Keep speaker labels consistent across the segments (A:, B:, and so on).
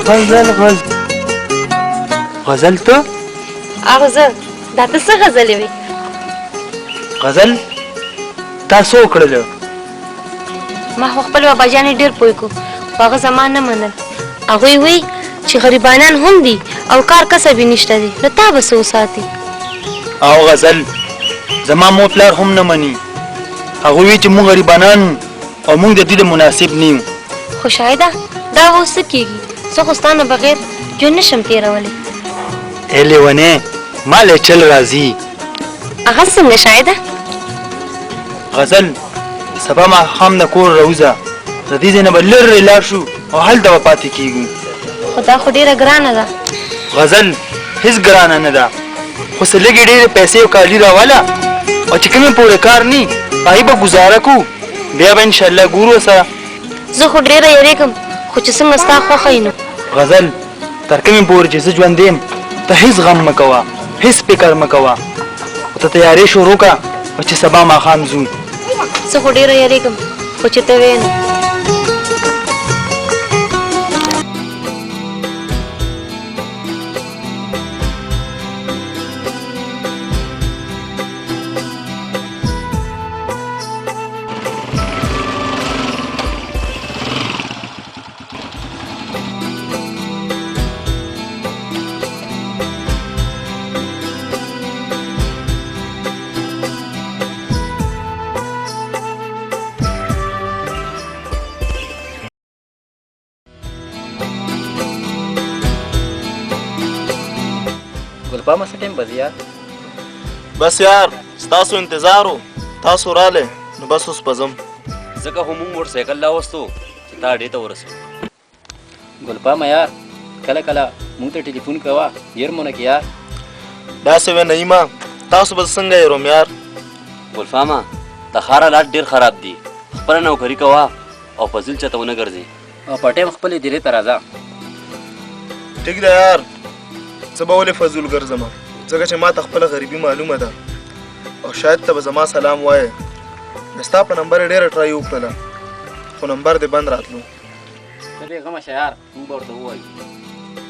A: غزل غزل ته
B: هغه زه دا ته څه غزلې وې
A: غزل تاسو وکړل
B: ما خو خپل باباجانې ډېر پوه کو هغه زما نه منل هغوی وی چې غریبانان هم دي او کار کسب یې نشته دی نو تا به څه وساتي
A: او غزل زما مور پلار هم نه مني هغوی وی چې موږ غریبانان او موږ د دې مناسب نه یو
B: خو شاهده دا اوس څه کېږي زه خو ستا نه بغیر ژوند نشم تېرولی
A: ای لیونې ما له چل راځي
B: هغه څنګه شاهده
A: غزل سبا ماښام د کور راوځه د دې ځای نه به لرې لاړ شو او هلته به پاتې کېږو
B: خو دا خو ډېره ګرانه ده
A: غزل هېڅ ګرانه نه ده خو څه لږې ډېرې پیسې او کالي راواله او چې کومې پورې کار نه هغې به ګزاره کوو بیا به انشاءالله ګورو سره
B: زه خو ډېره یېرېږم خو چې څنګه ستا خوښه یې نو
A: غزل تر کومې پورې چې زه ژوند یم ته هېڅ غم مه کوه هېڅ فکر مه کوه خو ته تیارې شروع کړه چې سبا ماښام ځو
B: زه خو ډېره یېرېږم خو چې ته وې نو
C: ګلپامه څه ټایم به یار
D: بس یار ستاسو انتظار و تاسو رالی نو بس اوس به ځم
E: ځکه خو موږ موټر سایکل راوستو چې تا اډې ته ورسو
C: ګلپامه یار کله کله موږ ته ټلیفون کوه ډېر مونه کې یار
D: داسې وې نعیمه تاسو به څنګه یېروم یار
E: ګلفامه د ښار حالات ډېر خراب دي خپله نوکري کوه او په ځل چاته ونه ګرځې
C: او په ټایم خپلې ډیرې ته راځه
D: ټیک ده یار زه به ولې فضول ګرځم ځکه چې ما ته خپله غریبي معلومه ده او شاید ته به زما سلام وایې مې ستا په نمبر یې ډېره ټرای وکړله خو نمبر دې بند راتلو
C: ته بېغمه شه یار موږ به ورته ووایو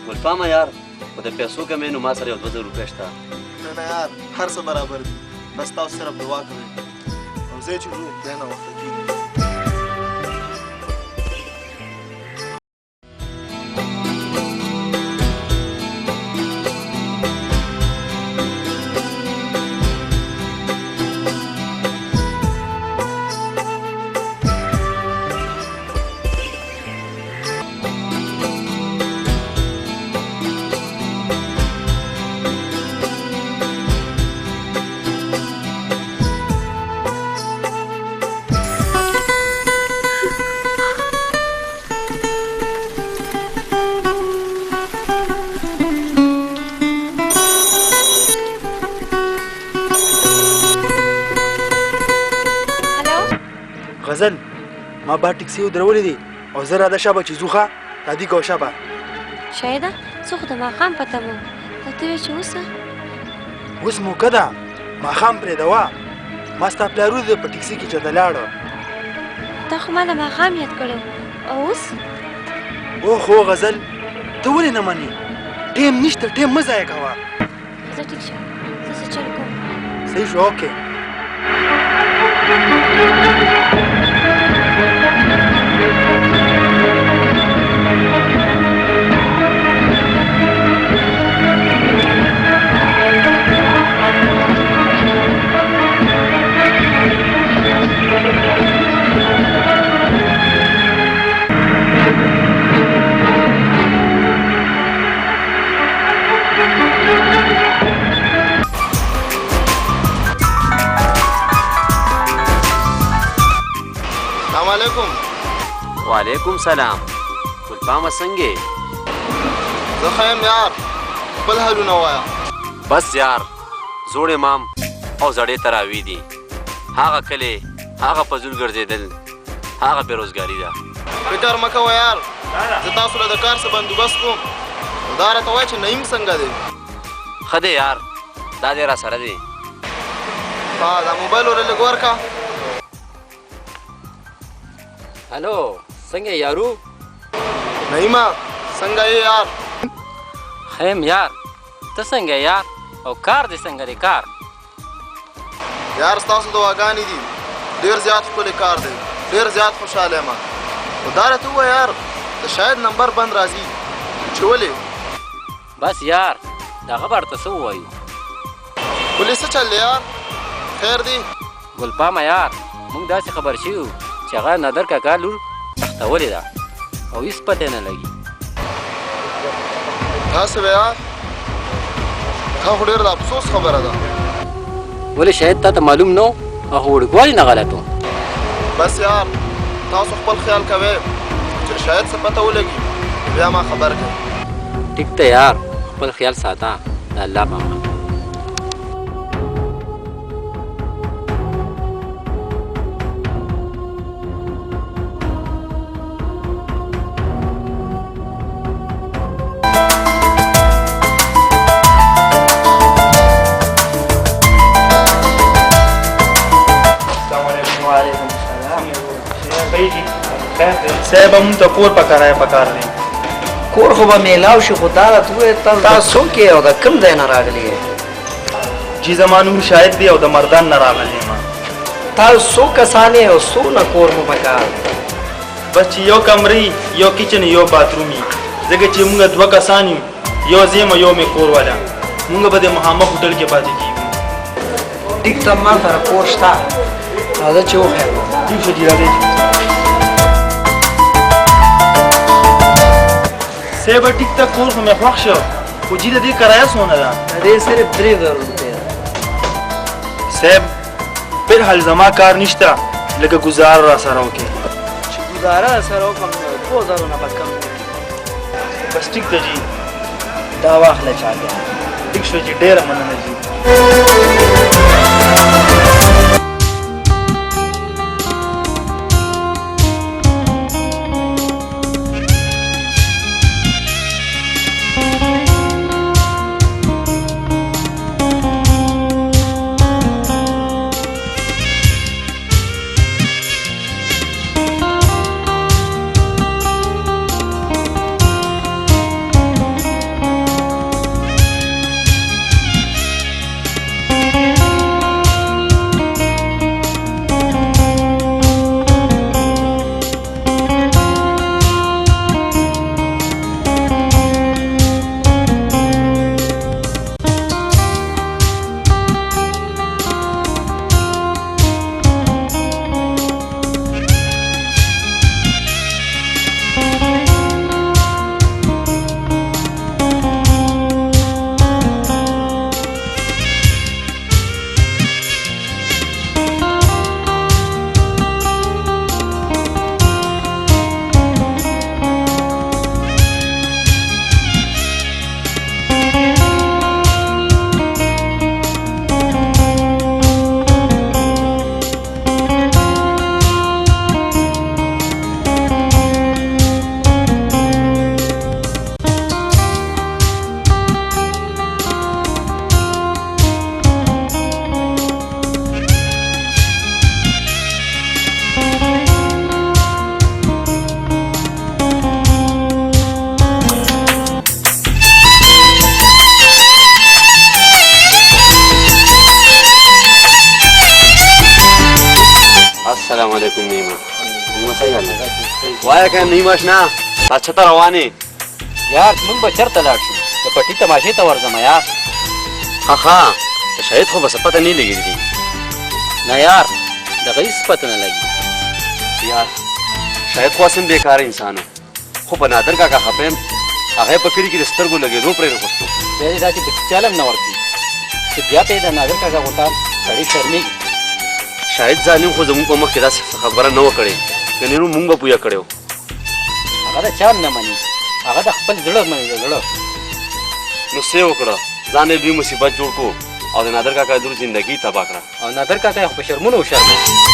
E: ګلفامه یار په د پیسو کمې نو ما سره یو 2000 روپۍ شته
D: نه نه یار هر څه برابر دي بس تاسو صرف دعا کوئ او ځای چې ځو بیا ناوخته کېږي
A: غزل ما با ټیکسي ودرولې دي او زه راده شابه چې ځو ښه رادي کوه شابه
B: شاهده زه خو د ماښام په تمه وم او ته وې چې اوسه
A: اوس موقع ده ماښام پرېږدوه ما ستا پلار ولید په ټیکسي کې چېرته لاړه
B: تا خو ما د ماښام یاد کړی او اوس
A: اوهو غزل ته ولې نه منې ټیم نشته ټیم مه ضایع کوه
B: زه ټیک شه زه څه چل کوم
A: صحیح شو اوکې
E: وعلیکم سلام ګلفامه څنګه
D: زه ښه یم یار خپل حالونه وایه
E: بس یار زوړ امام او زړې تراوی دي هغه کلی هغه فضول ګرځېدل هغه بېروزګاري ده
D: فکر مه کوه یار زه تاسو له د کار څه بندوبست کوم نو دا راته وایه چې نعیم څنګه دی
E: ښه دی یار دا دی را سره دی
D: ها دا موبایل ور لږ ورکړه
C: هلو څنګه یارو
D: نعیمه څه څنګه یې یار؟
C: خیم یار ته څنګه یار او کار دې څنګه دی کار؟
D: یار ستاسو دعاګانې دي، ډېر زیات ښکلی کار دی، ډېر زیات خوشحاله یم. خو دا راته ووایه یار د شاید نمبر بند راځي چې ولې؟
C: بس یار دغه به ورته څه ووایو؟
D: ولې څه چل دی یار؟ خیر دی؟
C: ګلپامه یار موږ داسې خبر شوي وو چې هغه نادر کاکا لور تختولې ده او هېڅ پته نه لګي.
D: داسې به یار؟ دا خو ډېر د افسوس خبره ده.
C: ولې شاید تا ته معلوم نه و هغه وړوکوالي نه غلط و.
D: بس یار تاسو خپل خیال کوئ چې شاید څه پته ولګي بیا ما خبر کړئ.
C: ټیک ته یار خپل خیال ساته د الله په امان.
A: صاحب مونږ ته کور په کرایه پکار دی.
F: کور خو به میلاو شي خو دا راته ووایه تاسو څوک یې او د کوم ځای نه راغلي یې؟
A: جی زما نوم شاهد دی او د مردان نه راغلی یم.
F: تاسو څو کسان یې او څونه کور مو پکار دی؟
A: بس چې یو کمرې یو کچن یو باتروم وي ځکه چې مونږ 2 کسان یو، یو زه یم یو مې کور والا. مونږ به د مخامخ هوټل کې پاتې کېږو.
F: ټیک ته ما سره کور شته راځه چې وښیم.
A: ټیک شو جی راځئ. صاحب ټیک ته کور خو مې خوښ شو خو جي د دې کرایه څونه ده؟
F: د دې صرف 3000 روپۍ ده.
A: صاحب فلحال زما کار نشته لکه ګزار را سره وکړي.
F: چې ګزاره سره وکړم نو 2000 نه به کم نه وي.
A: بس ټیک ده جي.
F: دا واخله چاګه.
A: ټیک شو جي ډېره مننه جي.
E: السلام علیکم نیما. وایه که نیما اشنا تا چته روانې؟
C: یار موږ به چېرته لاړ شو؟ د پټي تماشې ته ورځم یار.
E: ښه د شاید خو به څه پته نه لګېږي.
C: نه یار دغه هېڅ پته نه لګي.
E: یار شاید خو اصلا بېکاره انسان و خو په نادر کاکا خفه یم. هغه یې په کلي کې د سترګو لګېدو پرې راغوښتو.
C: بیا دې دا چې د چل هم نه ورکړي چې بیا ته یې د نادر کاکا غوټه سړی شرمېږي.
E: شاید ظالم خو زموږ په مخ کې داسې خبره نه وه کړې ګنې نو مونږ به پویه کړی و.
C: هغه د چا نه مني، هغه د خپل زړه مني. د زړه
E: نو څه یې وکړه؟ ځان یې لوی مصیبت جوړ کړو او د نادر کاکا دور زندګي تباه کړه.
C: او نادر کاکا یې خو په شرمونو وشرمېږي.